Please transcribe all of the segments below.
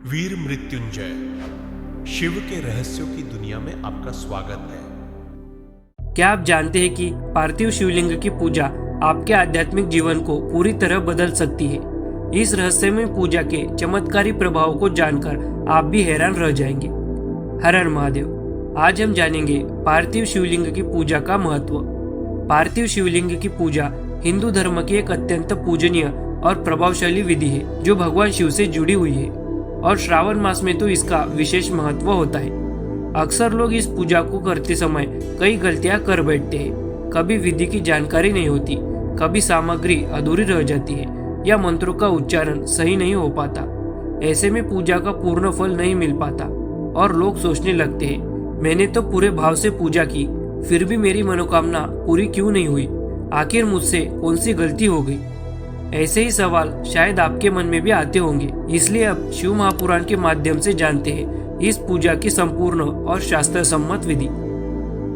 वीर मृत्युंजय, शिव के रहस्यों की दुनिया में आपका स्वागत है। क्या आप जानते हैं कि पार्थिव शिवलिंग की पूजा आपके आध्यात्मिक जीवन को पूरी तरह बदल सकती है? इस रहस्यमय पूजा के चमत्कारी प्रभाव को जानकर आप भी हैरान रह जाएंगे। हर हर महादेव। आज हम जानेंगे पार्थिव शिवलिंग की पूजा का महत्व। पार्थिव शिवलिंग की पूजा हिंदू धर्म की एक अत्यंत पूजनीय और प्रभावशाली विधि है जो भगवान शिव से जुड़ी हुई है, और श्रावण मास में तो इसका विशेष महत्व होता है। अक्सर लोग इस पूजा को करते समय कई गलतियां कर बैठते हैं। कभी विधि की जानकारी नहीं होती, कभी सामग्री अधूरी रह जाती है, या मंत्रों का उच्चारण सही नहीं हो पाता। ऐसे में पूजा का पूर्ण फल नहीं मिल पाता और लोग सोचने लगते हैं, मैंने तो पूरे भाव से पूजा की, फिर भी मेरी मनोकामना पूरी क्यों नहीं हुई? आखिर मुझसे कौन सी गलती हो गई? ऐसे ही सवाल शायद आपके मन में भी आते होंगे। इसलिए अब शिव महापुराण के माध्यम से जानते हैं इस पूजा की संपूर्ण और शास्त्र सम्मत विधि।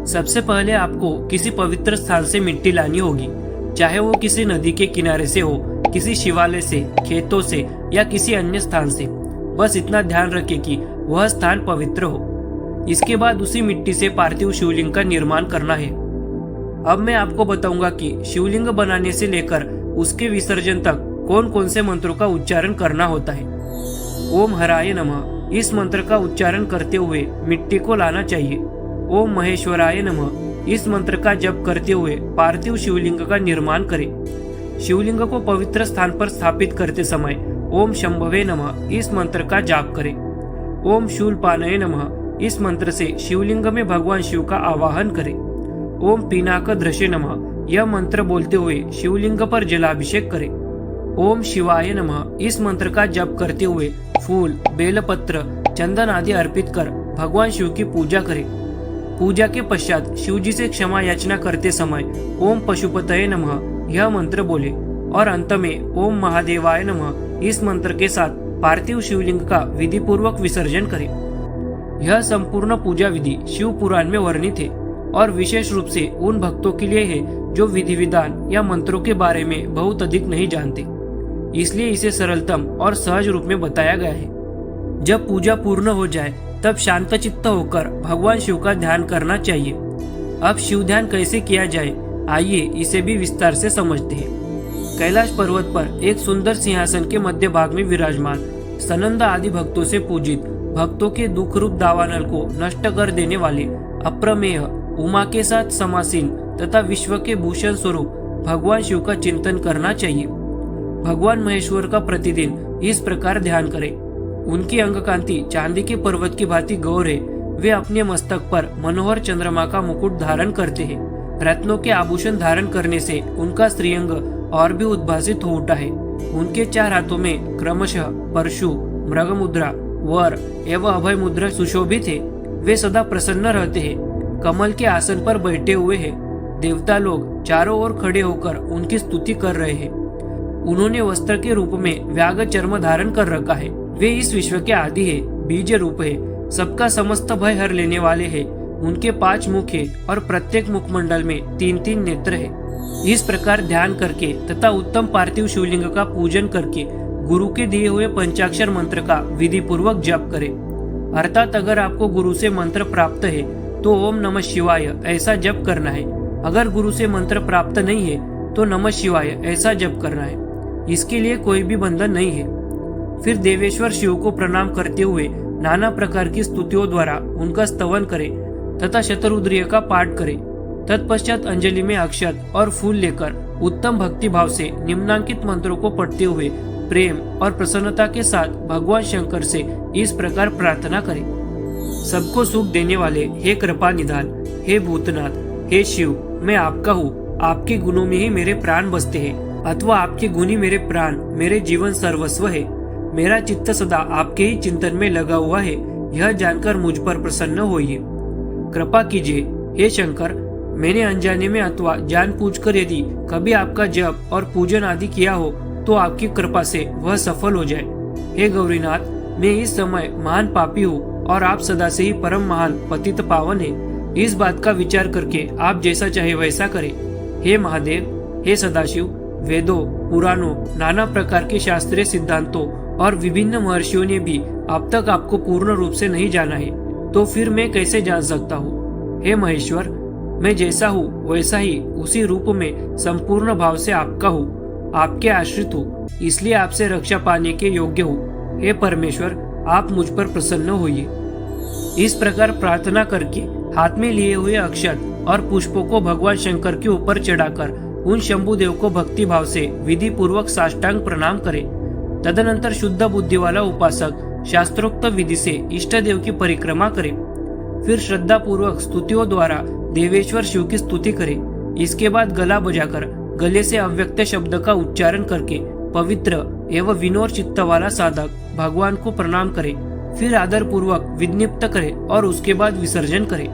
सबसे पहले आपको किसी पवित्र स्थान से मिट्टी लानी होगी, चाहे वो किसी नदी के किनारे से हो, किसी शिवालय से, खेतों से या किसी अन्य स्थान से। बस इतना ध्यान रखें कि वह स्थान पवित्र हो। इसके बाद उसी मिट्टी से पार्थिव शिवलिंग का निर्माण करना है। अब मैं आपको बताऊंगा कि शिवलिंग बनाने से लेकर उसके विसर्जन तक कौन कौन से मंत्रों का उच्चारण करना होता है। ओम हराय नमः, इस मंत्र का उच्चारण करते हुए मिट्टी को लाना चाहिए। ओम महेश्वराय नमः, इस मंत्र का जप करते हुए पार्थिव शिवलिंग का निर्माण करें। शिवलिंग को पवित्र स्थान पर स्थापित करते समय ओम शंभवे नमः, इस मंत्र का जाप करें। ओम शूलपानये नमः, इस मंत्र से शिवलिंग में भगवान शिव का आवाहन करें। ओम पिनाक धृषे नमः, यह मंत्र बोलते हुए शिवलिंग पर जलाभिषेक करें। ओम शिवाय नमः, इस मंत्र का जप करते हुए फूल, बेलपत्र, चंदन आदि अर्पित कर भगवान शिव की पूजा करें। पूजा के पश्चात शिव जी से क्षमा याचना करते समय ओम पशुपतये नमः, यह मंत्र बोले, और अंत में ओम महादेवाय नमः, इस मंत्र के साथ पार्थिव शिवलिंग का विधि पूर्वक विसर्जन करें। यह संपूर्ण पूजा विधि शिव पुराण में वर्णित है और विशेष रूप से उन भक्तों के लिए है जो विधि विधान या मंत्रों के बारे में बहुत अधिक नहीं जानते। इसलिए इसे सरलतम और सहज रूप में बताया गया है। जब पूजा पूर्ण हो जाए तब शांत चित्त होकर भगवान शिव का ध्यान करना चाहिए। अब शिव ध्यान कैसे किया जाए, आइए इसे भी विस्तार से समझते हैं। कैलाश पर्वत पर एक सुंदर सिंहासन के मध्य भाग में विराजमान, सनंद आदि भक्तों से पूजित, भक्तों के दुख रूप दावानल को नष्ट कर देने वाले, अप्रमेय, उमा के साथ समासीन तथा विश्व के भूषण स्वरूप भगवान शिव का चिंतन करना चाहिए। भगवान महेश्वर का प्रतिदिन इस प्रकार ध्यान करें। उनकी अंग कांति चांदी के पर्वत की भांति गौर है। वे अपने मस्तक पर मनोहर चंद्रमा का मुकुट धारण करते हैं। रत्नों के आभूषण धारण करने से उनका श्रीअंग और भी उद्भासित हो उठा है। उनके 4 हाथों में क्रमशः परशु, मृग मुद्रा, वर एवं अभय मुद्रा सुशोभित है। वे सदा प्रसन्न रहते हैं। कमल के आसन पर बैठे हुए हैं। देवता लोग चारों ओर खड़े होकर उनकी स्तुति कर रहे हैं। उन्होंने वस्त्र के रूप में व्याघ्र चर्म धारण कर रखा है। वे इस विश्व के आदि है, बीज रूप है, सबका समस्त भय हर लेने वाले हैं। उनके 5 मुख है और प्रत्येक मुखमंडल में 3-3 नेत्र है। इस प्रकार ध्यान करके तथा उत्तम पार्थिव शिवलिंग का पूजन करके गुरु के दिए हुए पंचाक्षर मंत्र का विधि पूर्वक जप करें। अर्थात अगर आपको गुरु से मंत्र प्राप्त है तो ओम नमः शिवाय ऐसा जप करना है। अगर गुरु से मंत्र प्राप्त नहीं है तो नमः शिवाय ऐसा जप करना है। इसके लिए कोई भी बंधन नहीं है। फिर देवेश्वर शिव को प्रणाम करते हुए नाना प्रकार की स्तुतियों द्वारा उनका स्तवन करें तथा शतरुद्रीय का पाठ करें। तत्पश्चात अंजलि में अक्षत और फूल लेकर उत्तम भक्ति भाव से निम्नांकित मंत्रों को पढ़ते हुए प्रेम और प्रसन्नता के साथ भगवान शंकर से इस प्रकार प्रार्थना करें। सबको सुख देने वाले हे कृपा निधान, हे भूतनाथ, हे शिव, मैं आपका हूँ। आपके गुणों में ही मेरे प्राण बसते हैं, अथवा आपके गुण ही मेरे प्राण, मेरे जीवन सर्वस्व है। मेरा चित्त सदा आपके ही चिंतन में लगा हुआ है। यह जानकर मुझ पर प्रसन्न होइए। कृपा कीजिए हे शंकर, मैंने अनजाने में अथवा जानबूझकर यदि कभी आपका जप और पूजन आदि किया हो तो आपकी कृपा से वह सफल हो जाए। हे गौरीनाथ, मैं इस समय महान पापी हूँ और आप सदा से ही परम महान पतित पावन है। इस बात का विचार करके आप जैसा चाहे वैसा करें। हे महादेव, हे सदाशिव, वेदों, पुराणों, नाना प्रकार के शास्त्रीय सिद्धांतों और विभिन्न महर्षियों ने भी अब तक आपको पूर्ण रूप से नहीं जाना है, तो फिर मैं कैसे जान सकता हूँ? हे महेश्वर, मैं जैसा हूँ वैसा ही उसी रूप में संपूर्ण भाव से आपका हूँ, आपके आश्रित हूँ, इसलिए आपसे रक्षा पाने के योग्य हूँ। हे परमेश्वर, आप मुझ पर प्रसन्न होइए। इस प्रकार प्रार्थना करके हाथ में लिए हुए अक्षत और पुष्पों को भगवान शंकर के ऊपर चढ़ाकर उन शंभुदेव को भक्ति भाव से विधि पूर्वक साष्टांग प्रणाम करे। तदनंतर शुद्ध बुद्धि वाला उपासक शास्त्रोक्त विधि से इष्ट देव की परिक्रमा करे। फिर श्रद्धा पूर्वक स्तुतियों द्वारा देवेश्वर शिव की स्तुति करे। इसके बाद गला बजाकर गले से अव्यक्त शब्द का उच्चारण करके पवित्र एवं विनोर चित्त वाला साधक भगवान को प्रणाम करे। फिर आदर पूर्वक विज्ञप्त करे और उसके बाद विसर्जन करे।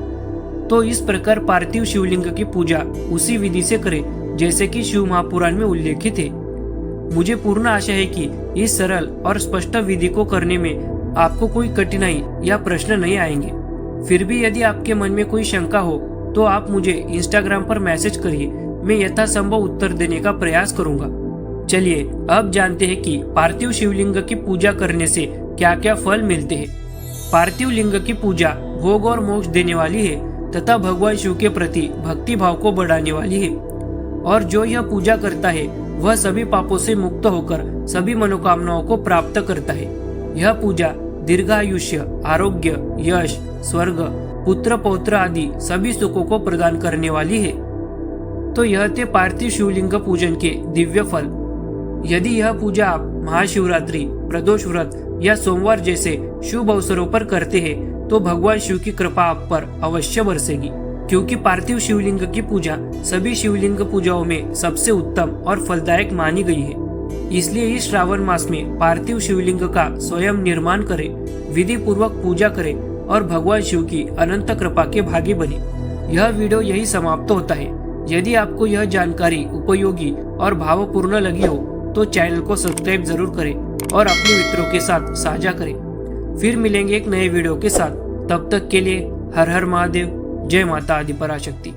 तो इस प्रकार पार्थिव शिवलिंग की पूजा उसी विधि से करे जैसे कि शिव महापुराण में उल्लेखित है। मुझे पूर्ण आशा है कि इस सरल और स्पष्ट विधि को करने में आपको कोई कठिनाई या प्रश्न नहीं आएंगे। फिर भी यदि आपके मन में कोई शंका हो तो आप मुझे इंस्टाग्राम पर मैसेज करिए, मैं यथासंभव उत्तर देने का प्रयास करूंगा। चलिए अब जानते हैं कि पार्थिव शिवलिंग की पूजा करने से क्या क्या फल मिलते हैं। पार्थिव लिंग की पूजा भोग और मोक्ष देने वाली है तथा भगवान शिव के प्रति भक्ति भाव को बढ़ाने वाली है, और जो यह पूजा करता है वह सभी पापों से मुक्त होकर सभी मनोकामनाओं को प्राप्त करता है। यह पूजा दीर्घायुष्य, आरोग्य, यश, स्वर्ग, पुत्र पौत्र आदि सभी सुखों को प्रदान करने वाली है। तो यह थे पार्थिव शिवलिंग पूजन के दिव्य फल। यदि यह पूजा आप महाशिवरात्रि, प्रदोष व्रत या सोमवार जैसे शुभ अवसरों पर करते हैं तो भगवान शिव की कृपा आप पर अवश्य बरसेगी, क्योंकि पार्थिव शिवलिंग की पूजा सभी शिवलिंग पूजाओं में सबसे उत्तम और फलदायक मानी गई है। इसलिए इस श्रावण मास में पार्थिव शिवलिंग का स्वयं निर्माण करें, विधि पूर्वक पूजा करें और भगवान शिव की अनंत कृपा के भागी बने। यह वीडियो यही समाप्त होता है। यदि आपको यह जानकारी उपयोगी और भावपूर्ण लगी हो तो चैनल को सब्सक्राइब जरूर करें और अपने मित्रों के साथ साझा करें। फिर मिलेंगे एक नए वीडियो के साथ। तब तक के लिए हर हर महादेव, जय माता आदिपराशक्ति।